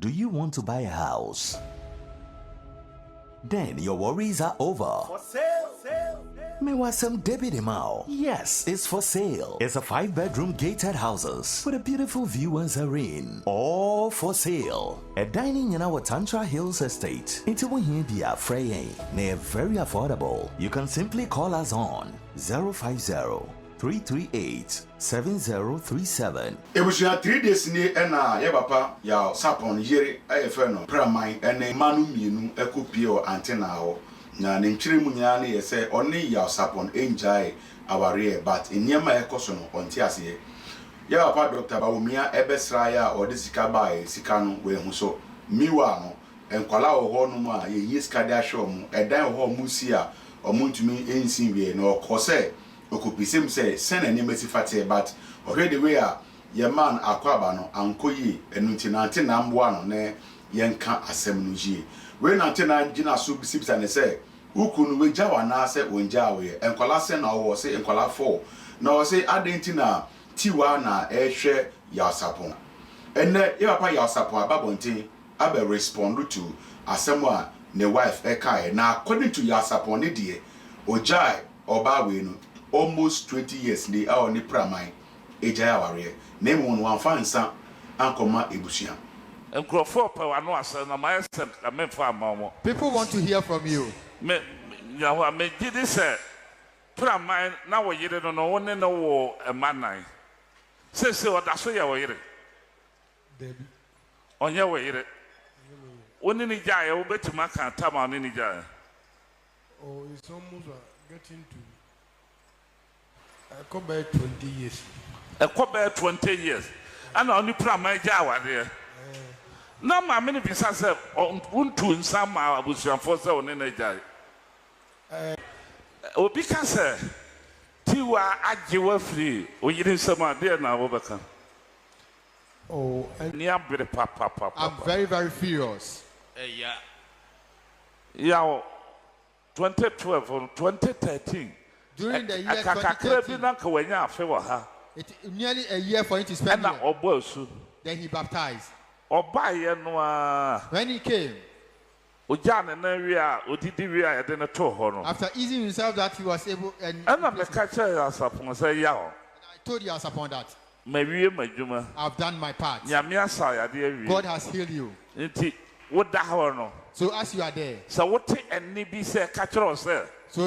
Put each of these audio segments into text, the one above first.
Do you want to buy a house? Then your worries are over. For sale. Mewasem Debbie Demao. Yes, it's for sale. It's a 5-bedroom gated houses with a beautiful view and serene. All for sale. A dining in our Tantra Hills estate. Into Wahibia Freying. They're very affordable. You can simply call us on 050-338-7037. It was 3 days in the Papa, ya Sarpong, Yeri, Ayafano, Pramine, and a Manu Minu, Ecopio, Antenna. Na Nchirimunyani, ye say, only ya Sarpong, enjoy our rear, but in Yama Ecoson on Tiasi. Ya Papa Doctor Baumia, Ebesraya, or the Sikabai, Sikano, Wehuso, Miwano, and Kwalao Honuma, ye Skadashom, a damn home Musia, or Muntumi, Ensinvi, no Cose. Okupisim say send an embassy fatty, but already we are your man Aquabano, Uncle Ye, and Nuntinante Nambuano, ne Yanka Assembly. When Antenna Gina Sub Sips and say, who could we Jawa Nasa when Jawe, and Colasen or say and Cola 4, no say Adentina, Tiwana, Eshe, Yasapon. And then Yapa Yasapon, Babonti, Abe respond to Asemwa, ne wife Ekai, now according to Yasapon, Nidia, Ojai, or Bawinu. Almost 20 years they are on the primary Ejaya warrior. Name one fansa Ankoma Ebusian. And Crawford, I know I said, I meant for a moment. People want to hear from you. Me, did this primary now you don't know one in the war a man. Say so, that's why you're here. On your way, one in the Jaya, will bet to make a time on any Jaya. Oh, it's almost getting to. I come back 20 years. I come back 20 years. And only primary Jawa there. Now, my many people say, on to some I was your first on in a jai. Oh, because Tiwa Ajiwa free, or you didn't some idea now, overcome. Oh, near very papa. I'm very, very furious. Yeah, 2012 or 2013. During the year 2013, nearly a year for him to spend here. Then he baptized. When he came, after easing himself that he was able, and I told you upon that. I've done my part. God has healed you. So as you are there, so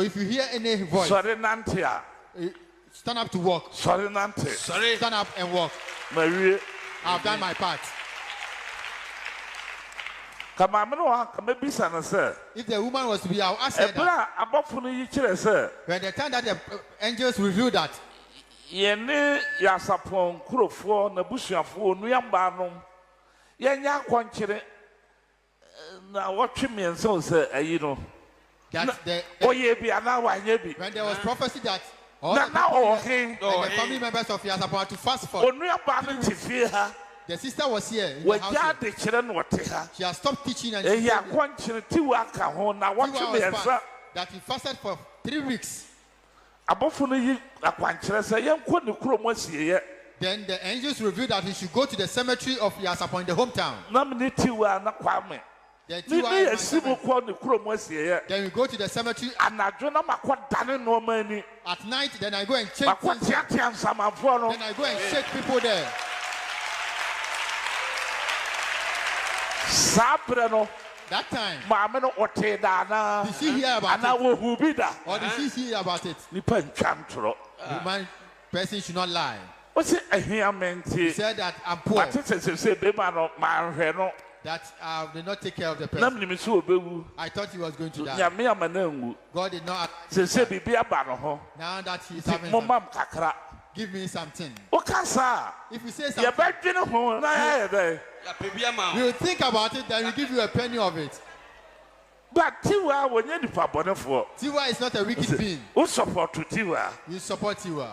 if you hear any voice, stand up to walk. Stand up and walk. I've done my part. If the woman was to be, I'll ask her that. When the time that the angels revealed that, now what me and so say, you know. When there was prophecy that all the family members of Yasapon to fast for. The sister was here. In the house. She has stopped teaching and she that he fasted for 3 weeks. Then the angels revealed that he should go to the cemetery of Yasapon in the hometown. Then we go to the cemetery at night. Then I go and check things. Then I go and shake people there. That time, did she hear about it? Or did she hear about it? The man person should not lie. He said that I'm poor. That did not take care of the person. I thought he was going to die. God did not. Now that he's having something, give me something. If you say something, we will think about it, then we give you a penny of it. But Tiwa is not a wicked being. You support Tiwa. You support Tiwa.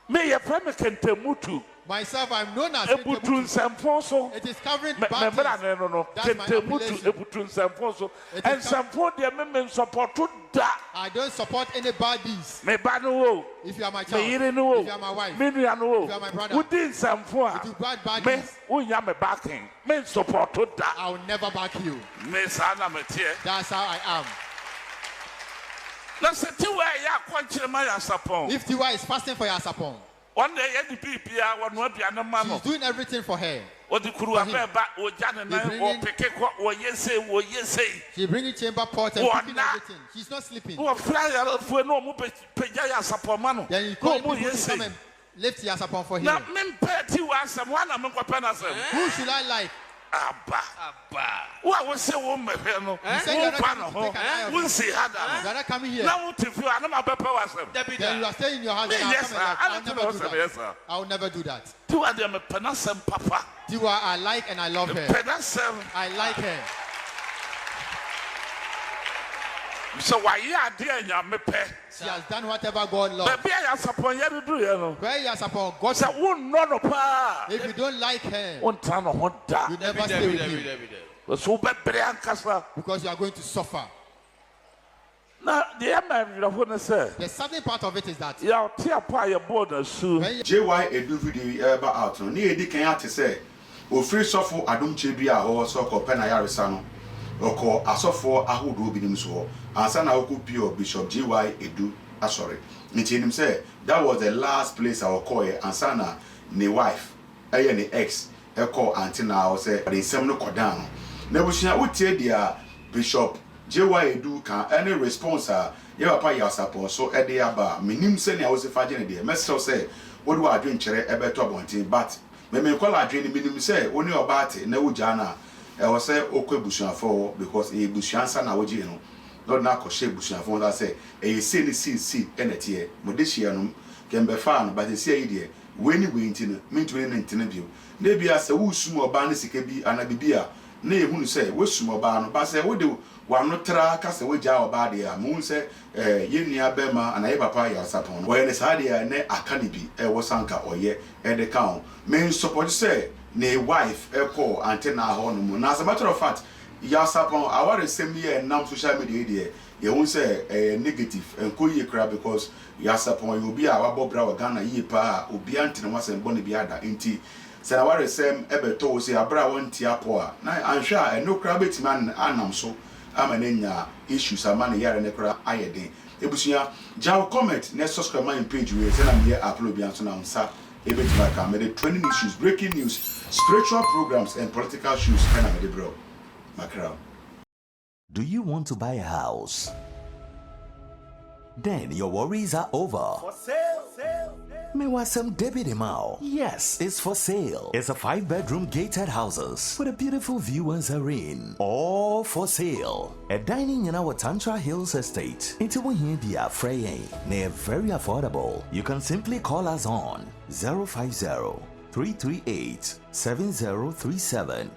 May your friend can tell Mutu. Myself, I'm known as Ebutun Samposo. It is covering No. battles. That's my appellation. Ebutun Samposo. And Sampo, the amendment support to that. I don't support any baddies. Me banu. If you are my child, Me if no. you are my wife, Me if you are my brother, within Sampo. if you bad Me, baddies, unya me backing. Me support to that. I will never back you. Me sana me tie. That's how I am. Na se ti wa ya kwanchire ma ya Sarpong. If Tiwa is fasting for your Sarpong, One day ya di bibia wonu aduane ma no. she's doing everything for her. Odi kuru abeba o jane na o peke ko o yese. She's bringing chamber pot and cooking everything. She's not sleeping. O fly ya fu no mu peja ya Sarpong ma no. Then you call people to come and lift your Sarpong for him. Na me peti wa asem wa na me nkwape na asem. Who should I like? Abba. Wa wo se wo mehwe no. You say you're not Wo coming to take an eye no. of Wo it. si hada no. You're not coming here. Na wo tifu ana ma bepe wa asem. Then you are staying in your house. And Yes, I'll sir. come and I'll never do Yes, that. sir. I'll never do that. Ti wa de me penasem papa. Tiwa, I like and I love her. Penasem. I like her. So why ya de anya me pe. She has done whatever God loves. Be ya Sarpong ya do ye no. Where you are Sarpong, God Say wo no no pa. if you don't like her, Won tan no ho da. you never stay with him So be bre ankasa. because you are going to suffer. Na de am na ho ne say. The saddening part of it is that Ya ti apa ye board na su. when you JY Edu video eba out no. Ni edi kan ate say ofiri sofo adom chebi a ho so ko pena yaresa no. Oko asofo ahodo binim so. Ansa na okupio Bishop JY Edu asori. Nti enim say that was the last place I will call her ansa na ne wife eye ne ex e call auntie na say the nsem no kodan. Na bushia wotie dia Bishop JY Edu kan any response ye papa ya Sarpong so e dey aba menim se ne awose faje ne dey mesel say wo do adwen kire e beto abontin but me kwala adwen ne menim say woni obate na wugya na e wo say okwebusuafo because e busuansa na wogie no Lord na ko she busuafo that say e say ne si e na tie mo de hia no kembe fa no but say e dey weni ntino mentuni ne ntino bio na bia say wo sum oba ne sika bi anabibia na ehunu say wo sum oba no ba say wo de wano tra ka say wo gya oba de a mo say ye nua bema anaye papa ya Sarpong wo ye ne sa de ne akane bi e wo sanka oye e de kan men support say ne wife e call antenna ho no mo na as a matter of fact ya Sarpong our same year nam social media dey ye won say negative enko ye kra because ya Sarpong you be a wabobra wa Ghana ye pa obi antene wasem bone bi ada enti say na our same ebeto say abra won tia po a na anhwa eno kra betima anam so amanenya issues amane yare ne kra ayeden ebusuya jaw comment na subscribe my page we say na me upload bi anso na unsa ebetima ka me the trending issues, breaking news, spiritual programs and political issues and I'm the bro Macron. Do you want to buy a house? Then your worries are over. For sale. Mewasem Debbie Demao. Yes, it's for sale. It's a 5-bedroom gated houses with a beautiful view and serene. All for sale. A dining in our Tantra Hills estate. Into Wahibia Freying. They're very affordable. You can simply call us on 050-338-7037